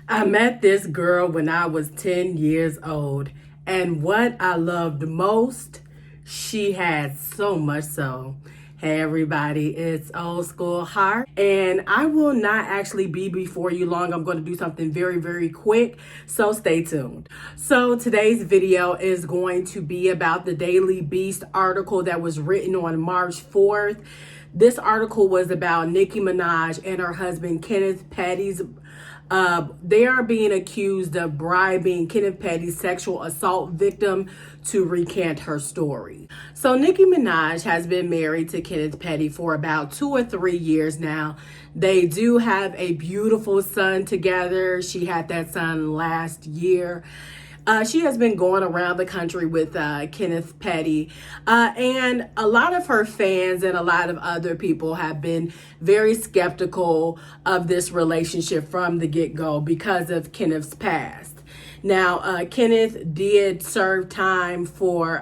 I met this girl when I was 10 years old, and what I loved most, she had so much so. Hey everybody, it's Old School Heart, and I will not actually be before you long. I'm going to do something very quick, so stay tuned. So today's video is going to be about the Daily Beast article that was written on March 4th. This article was about Nicki Minaj and her husband Kenneth Petty's they are being accused of bribing Kenneth Petty's sexual assault victim to recant her story. So Nicki Minaj has been married to Kenneth Petty for about 2 or 3 years now. They do have a beautiful son together. She had that son last year. She has been going around the country with Kenneth Petty, and a lot of her fans and a lot of other people have been very skeptical of this relationship from the get-go because of Kenneth's past. Now, Kenneth did serve time for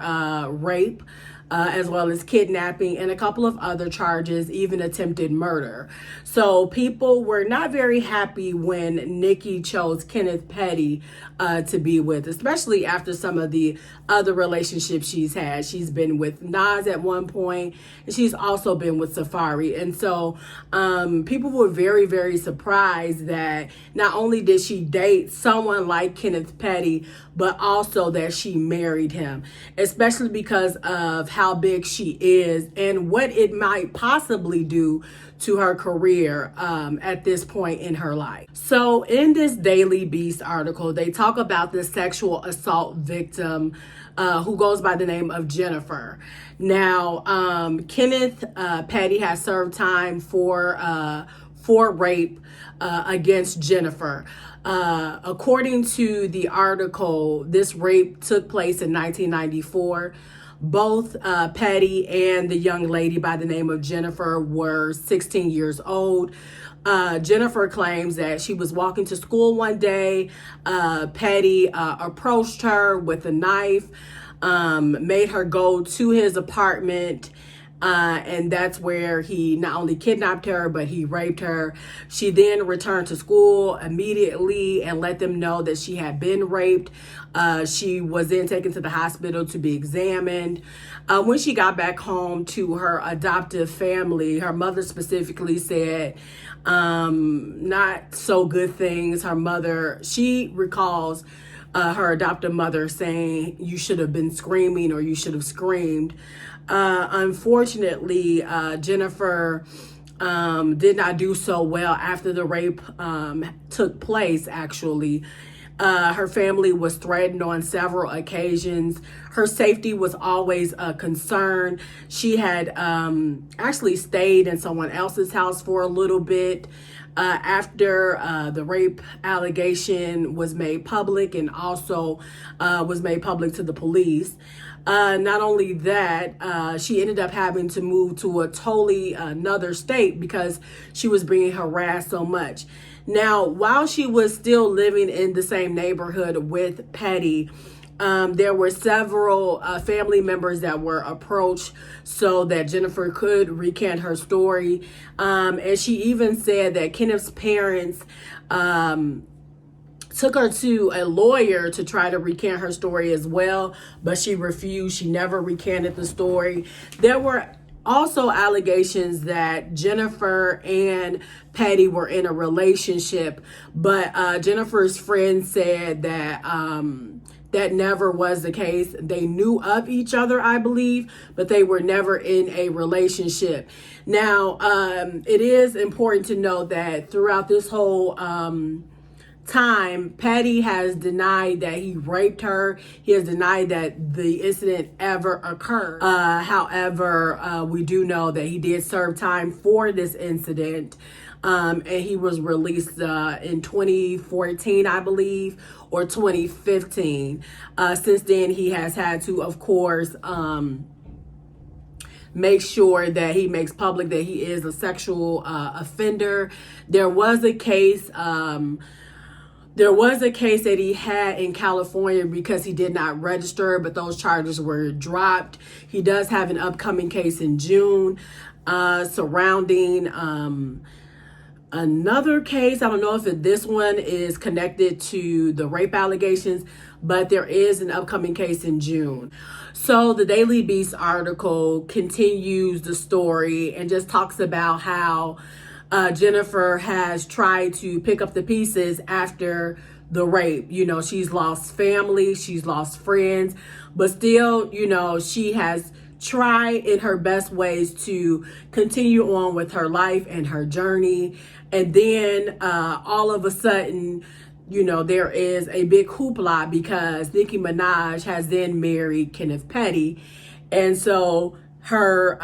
rape, as well as kidnapping and a couple of other charges, even attempted murder. So people were not very happy when Nicki chose Kenneth Petty to be with, especially after some of the other relationships she's had. She's been with Nas at one point, and she's also been with Safari. And so people were very surprised that not only did she date someone like Kenneth Petty, but also that she married him, especially because of how big she is and what it might possibly do to her career at this point in her life. So in this Daily Beast article, they talk about the sexual assault victim who goes by the name of Jennifer. Now, Kenneth Petty has served time for rape against Jennifer. According to the article, this rape took place in 1994. Both Petty and the young lady by the name of Jennifer were 16 years old. Jennifer claims that she was walking to school one day. Petty approached her with a knife, made her go to his apartment, and that's where he not only kidnapped her, but he raped her. She then returned to school immediately and let them know that she had been raped. She was then taken to the hospital to be examined. When she got back home to her adoptive family, her mother specifically said not so good things. Her mother, she recalls her adoptive mother saying, "You should have been screaming, or you should have screamed." Unfortunately, Jennifer did not do so well after the rape took place, actually. Her family was threatened on several occasions. Her safety was always a concern. She had actually stayed in someone else's house for a little bit after the rape allegation was made public, and also was made public to the police. Not only that, she ended up having to move to a totally another state because she was being harassed so much. Now, while she was still living in the same neighborhood with Petty, there were several family members that were approached so that Jennifer could recant her story. And she even said that Kenneth's parents took her to a lawyer to try to recant her story as well, but she refused. She never recanted the story. There were also allegations that Jennifer and Petty were in a relationship, but Jennifer's friend said that that never was the case. They knew of each other, I believe, but they were never in a relationship. Now, it is important to note that throughout this whole time, Petty has denied that he raped her. He has denied that the incident ever occurred. However, we do know that he did serve time for this incident, and he was released in 2014, I believe, or 2015. Since then, he has had to, of course, make sure that he makes public that he is a sexual offender. There was a case that he had in California because he did not register, but those charges were dropped. He does have an upcoming case in June surrounding another case. I don't know if this one is connected to the rape allegations, but there is an upcoming case in June. So the Daily Beast article continues the story and just talks about how Jennifer has tried to pick up the pieces after the rape. You know, she's lost family, she's lost friends, but still, you know, she has tried in her best ways to continue on with her life and her journey. And then all of a sudden, you know, there is a big hoopla because Nicki Minaj has then married Kenneth Petty. And so her,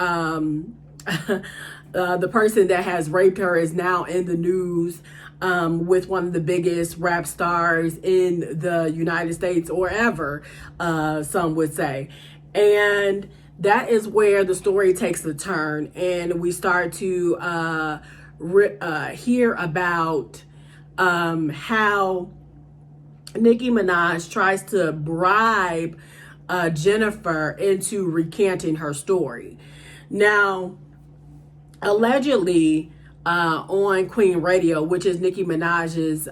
the person that has raped her is now in the news with one of the biggest rap stars in the United States or ever, some would say. And that is where the story takes a turn, and we start to hear about how Nicki Minaj tries to bribe Jennifer into recanting her story. Now, allegedly, on Queen Radio, which is Nicki Minaj's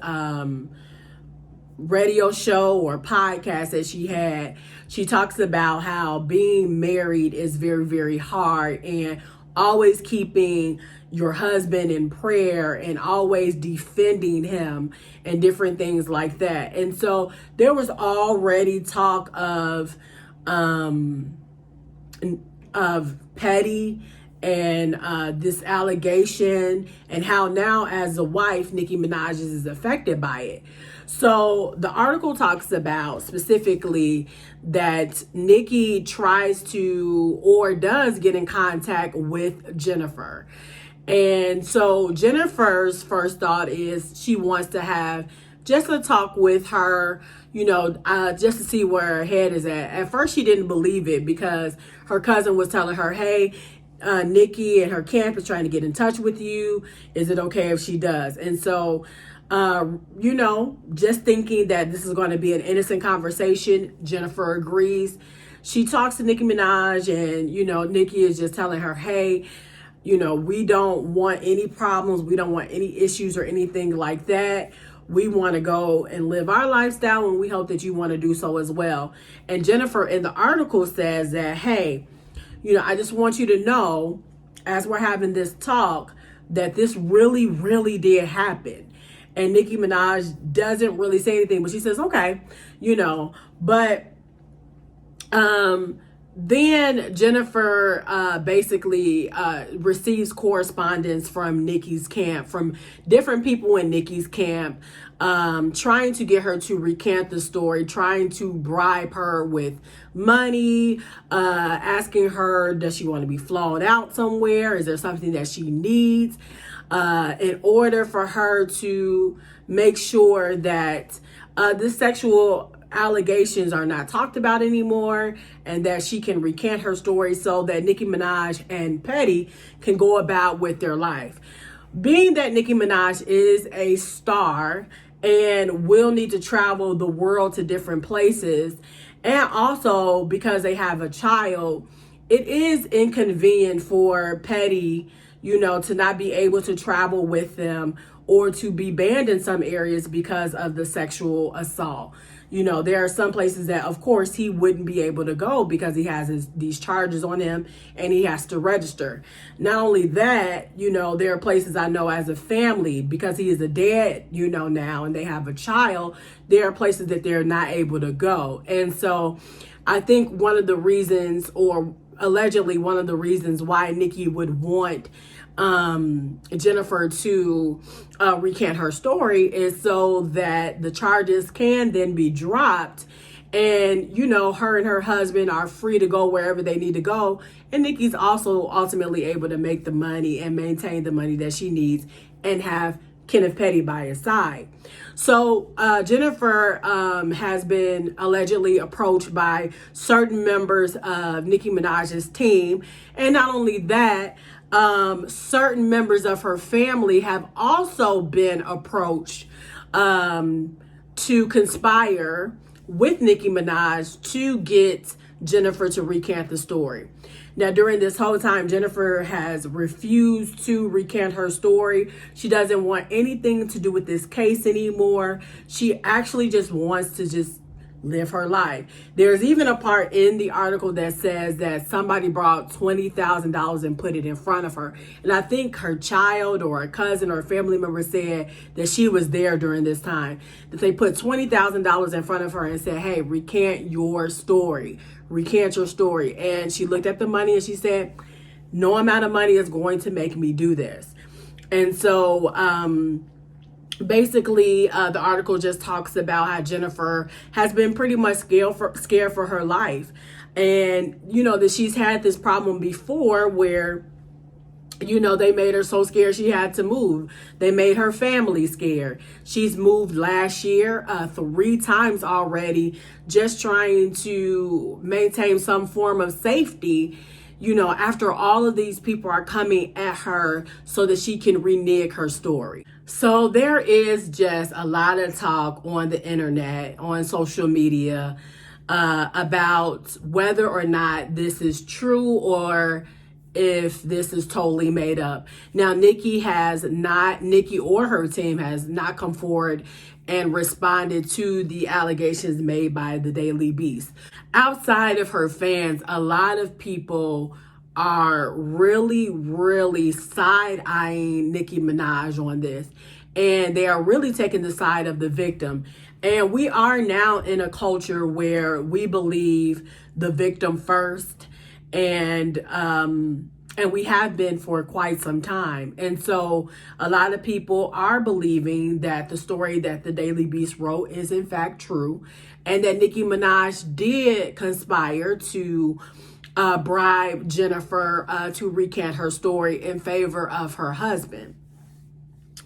radio show or podcast that she had, she talks about how being married is very, very hard, and always keeping your husband in prayer and always defending him and different things like that. And so there was already talk of Petty and this allegation, and how now as a wife, Nicki Minaj is affected by it. So the article talks about specifically that Nicki tries to or does get in contact with Jennifer. And so Jennifer's first thought is she wants to have just a talk with her, you know, just to see where her head is at. At first, she didn't believe it because her cousin was telling her, hey, Nicki and her camp is trying to get in touch with you. Is it okay if she does? And so, you know, just thinking that this is going to be an innocent conversation, Jennifer agrees. She talks to Nicki Minaj, and, you know, Nicki is just telling her, hey, you know, we don't want any problems. We don't want any issues or anything like that. We want to go and live our lifestyle, and we hope that you want to do so as well. And Jennifer in the article says that, hey, you know, I just want you to know, as we're having this talk, that this really, really did happen. And Nicki Minaj doesn't really say anything, but she says, okay, you know, but then Jennifer basically receives correspondence from Nicki's camp, from different people in Nicki's camp, trying to get her to recant the story, trying to bribe her with money, asking her, does she want to be flown out somewhere? Is there something that she needs in order for her to make sure that the sexual allegations are not talked about anymore, and that she can recant her story so that Nicki Minaj and Petty can go about with their life. Being that Nicki Minaj is a star and will need to travel the world to different places, and also because they have a child, it is inconvenient for Petty, you know, to not be able to travel with them or to be banned in some areas because of the sexual assault. You know, there are some places that, of course, he wouldn't be able to go because he has these charges on him and he has to register. Not only that, you know, there are places I know as a family, because he is a dad, you know, now, and they have a child, there are places that they're not able to go. And so I think one of the reasons, or allegedly one of the reasons why Nicki would want Jennifer to recant her story is so that the charges can then be dropped, and, you know, her and her husband are free to go wherever they need to go, and Nicki's also ultimately able to make the money and maintain the money that she needs and have Kenneth Petty by his side. So Jennifer has been allegedly approached by certain members of Nicki Minaj's team, and not only that, certain members of her family have also been approached to conspire with Nicki Minaj to get Jennifer to recant the story. Now, during this whole time, Jennifer has refused to recant her story. She doesn't want anything to do with this case anymore. She actually just wants to just live her life. There's even a part in the article that says that somebody brought $20,000 and put it in front of her. And I think her child or a cousin or a family member said that she was there during this time, that they put $20,000 in front of her and said, hey, recant your story. Recant your story. And she looked at the money and she said, no amount of money is going to make me do this. And so, basically, the article just talks about how Jennifer has been pretty much scared for her life. And, that she's had this problem before where, they made her so scared she had to move. They made her family scared. She's moved last year 3 times already, just trying to maintain some form of safety, after all of these people are coming at her so that she can renege her story. So there is just a lot of talk on the internet, on social media, about whether or not this is true or if this is totally made up. Now, Nicki or her team has not come forward and responded to the allegations made by the Daily Beast. Outside of her fans, a lot of people are really, really side-eyeing Nicki Minaj on this. And they are really taking the side of the victim. And we are now in a culture where we believe the victim first. And we have been for quite some time. And so a lot of people are believing that the story that the Daily Beast wrote is in fact true. And that Nicki Minaj did conspire to bribe Jennifer to recant her story in favor of her husband.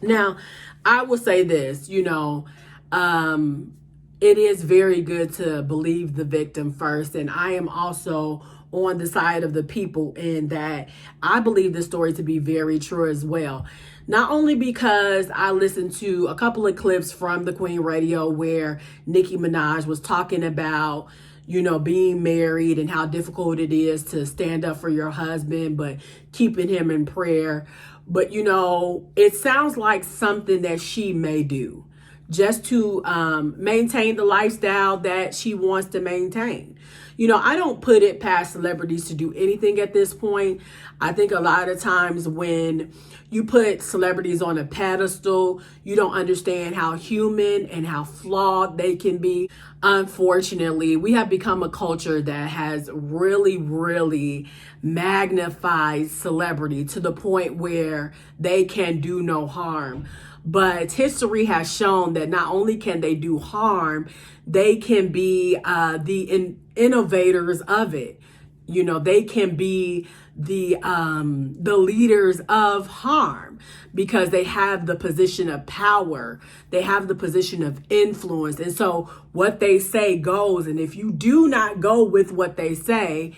Now, I will say this, it is very good to believe the victim first. And I am also on the side of the people in that I believe the story to be very true as well. Not only because I listened to a couple of clips from the Queen Radio where Nicki Minaj was talking about being married and how difficult it is to stand up for your husband, but keeping him in prayer. But, it sounds like something that she may do just to maintain the lifestyle that she wants to maintain. I don't put it past celebrities to do anything at this point. I think a lot of times when you put celebrities on a pedestal, you don't understand how human and how flawed they can be. Unfortunately, we have become a culture that has really, really magnified celebrity to the point where they can do no harm. But history has shown that not only can they do harm, they can be the innovators of it. They can be the leaders of harm because they have the position of power. They have the position of influence. And so what they say goes. And if you do not go with what they say,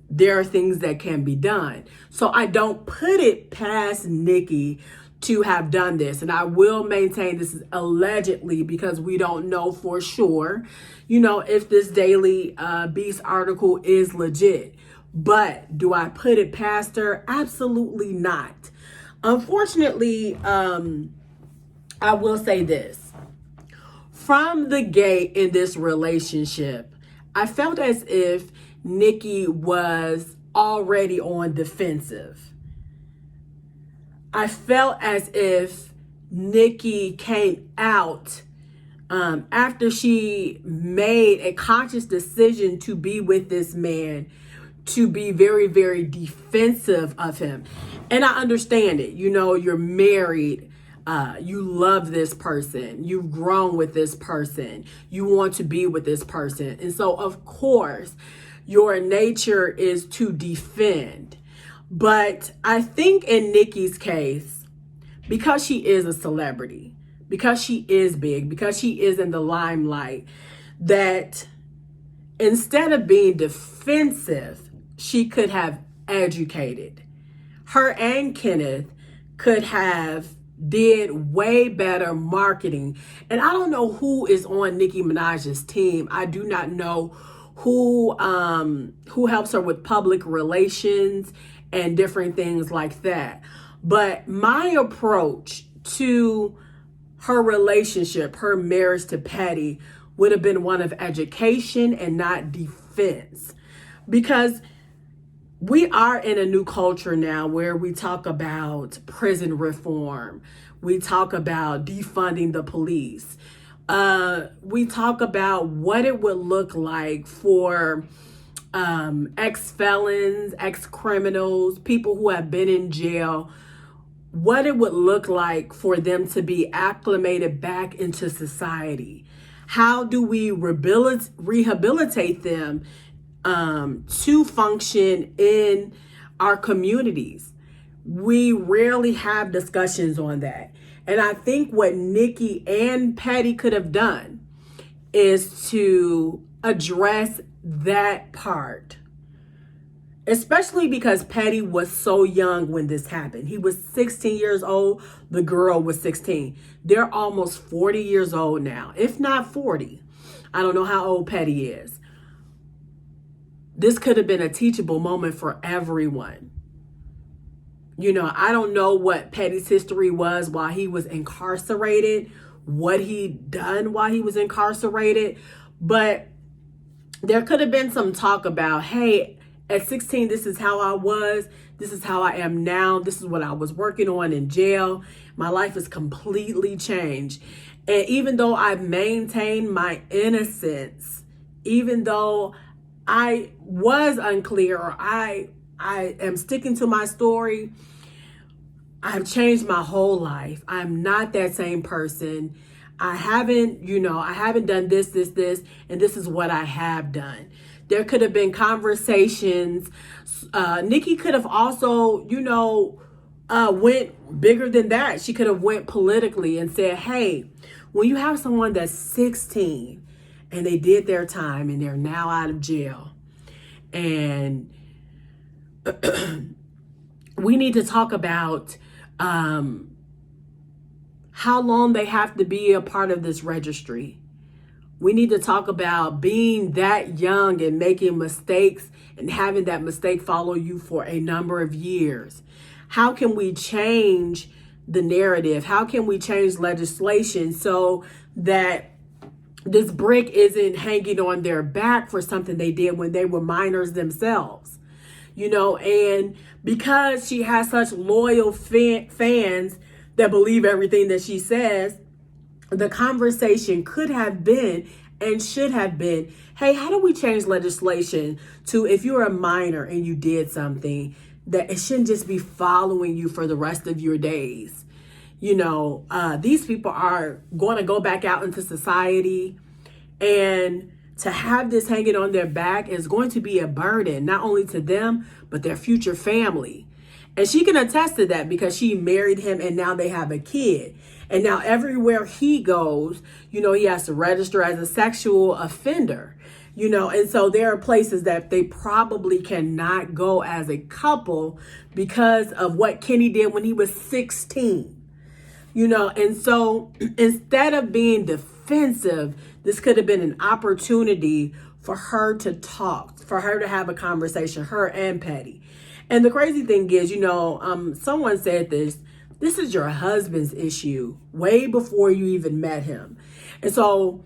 there are things that can be done. So I don't put it past Nicki to have done this. And I will maintain this is allegedly because we don't know for sure, if this Daily Beast article is legit. But do I put it past her? Absolutely not. Unfortunately, I will say this. From the gate in this relationship, I felt as if Nicki was already on defensive. I felt as if Nicki came out after she made a conscious decision to be with this man, to be very, very defensive of him. And I understand it. You're married. You love this person. You've grown with this person. You want to be with this person. And so, of course, your nature is to defend. But I think in Nicki's case, because she is a celebrity, because she is big, because she is in the limelight, that instead of being defensive, she could have educated. Her and Kenneth could have did way better marketing. And I don't know who is on Nicki Minaj's team. I do not know who helps her with public relations and different things like that. But my approach to her relationship, her marriage to Petty, would have been one of education and not defense. Because we are in a new culture now where we talk about prison reform. We talk about defunding the police. We talk about what it would look like for ex-felons, ex-criminals, people who have been in jail, what it would look like for them to be acclimated back into society. How do we rehabilitate them to function in our communities? We rarely have discussions on that. And I think what Nicki and Petty could have done is to address that part. Especially because Petty was so young when this happened. He was 16 years old. The girl was 16. They're almost 40 years old now, if not 40. I don't know how old Petty is. This could have been a teachable moment for everyone. You know, I don't know what Petty's history was while he was incarcerated, what he done while he was incarcerated, but there could have been some talk about, hey, at 16, this is how I was, this is how I am now, this is what I was working on in jail. My life has completely changed. And even though I've maintained my innocence, even though I was unclear or I am sticking to my story, I've changed my whole life. I'm not that same person. I haven't done this, and this is what I have done. There could have been conversations. Nicki could have also, went bigger than that. She could have went politically and said, hey, when you have someone that's 16 and they did their time and they're now out of jail, and we need to talk about how long they have to be a part of this registry. We need to talk about being that young and making mistakes and having that mistake follow you for a number of years. How can we change the narrative? How can we change legislation so that this brick isn't hanging on their back for something they did when they were minors themselves? And because she has such loyal fans that believe everything that she says, the conversation could have been and should have been, hey, how do we change legislation to, if you're a minor and you did something, that it shouldn't just be following you for the rest of your days. These people are going to go back out into society, and to have this hanging on their back is going to be a burden, not only to them, but their future family. And she can attest to that because she married him and now they have a kid. And now everywhere he goes, he has to register as a sexual offender, and so there are places that they probably cannot go as a couple because of what Kenny did when he was 16, and so instead of being defensive, this could have been an opportunity for her to talk, for her to have a conversation, her and Petty. And the crazy thing is, someone said this is your husband's issue way before you even met him. And so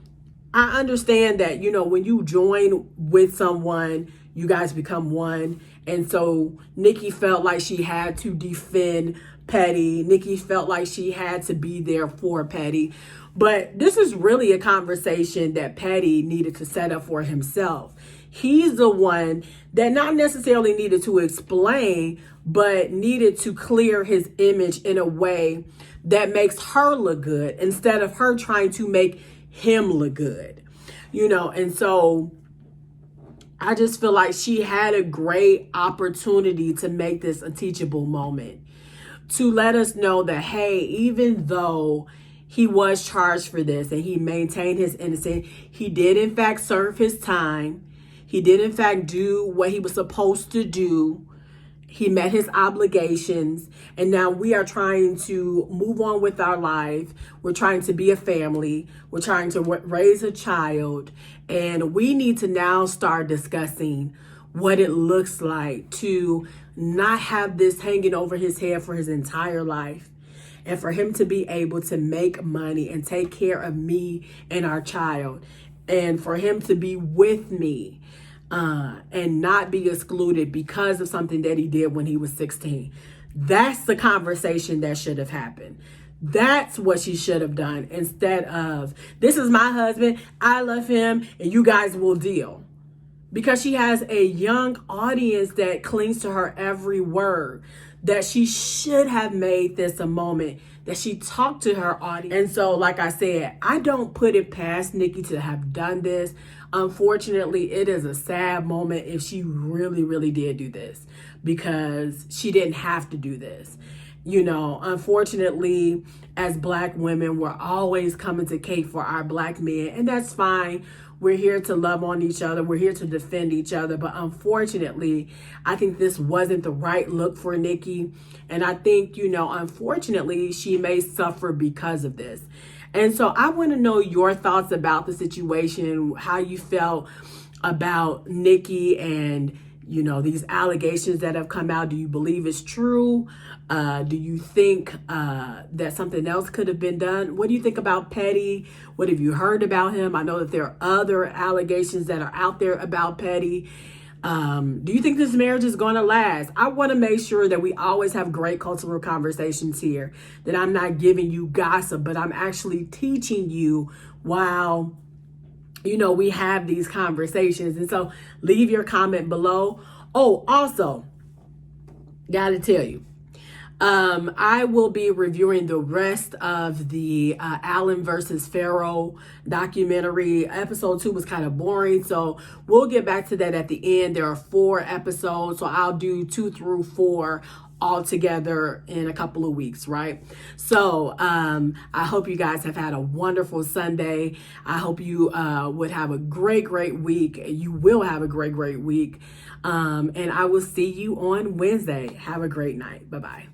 I understand that, when you join with someone, you guys become one. And so Nicki felt like she had to defend Petty. Nicki felt like she had to be there for Petty. But this is really a conversation that Petty needed to set up for himself. He's the one that not necessarily needed to explain, but needed to clear his image in a way that makes her look good instead of her trying to make him look good, and so I just feel like she had a great opportunity to make this a teachable moment, to let us know that, hey, even though he was charged for this and he maintained his innocence, he did in fact serve his time. He did in fact do what he was supposed to do. He met his obligations, and now we are trying to move on with our life. We're trying to be a family. We're trying to raise a child, and we need to now start discussing what it looks like to not have this hanging over his head for his entire life, and for him to be able to make money and take care of me and our child, and for him to be with me and not be excluded because of something that he did when he was 16. That's the conversation that should have happened. That's what she should have done, instead of, this is my husband, I love him, and you guys will deal. Because she has a young audience that clings to her every word, that she should have made this a moment that she talked to her audience. And so, like I said, I don't put it past Nicki to have done this. Unfortunately, it is a sad moment if she really, really did do this, because she didn't have to do this. You know, unfortunately, as Black women, we're always coming to cape for our Black men, and that's fine. We're here to love on each other. We're here to defend each other. But unfortunately, I think this wasn't the right look for Nicki. And I think, you know, unfortunately, she may suffer because of this. And so I want to know your thoughts about the situation, how you felt about Nicki and, you know, these allegations that have come out. Do you believe it's true? Do you think that something else could have been done? What do you think about Petty? What have you heard about him? I know that there are other allegations that are out there about Petty. Do you think this marriage is going to last? I want to make sure that we always have great cultural conversations here, that I'm not giving you gossip, but I'm actually teaching you while, you know, we have these conversations. And so leave your comment below. Oh, also, gotta tell you, I will be reviewing the rest of the Allen versus Pharaoh documentary. Episode 2 was kind of boring, so we'll get back to that at the end. There are 4 episodes, so I'll do 2 through 4 all together in a couple of weeks, right? So I hope you guys have had a wonderful Sunday. I hope you would have a great week. You will have a great week. And I will see you on Wednesday. Have a great night. Bye-bye.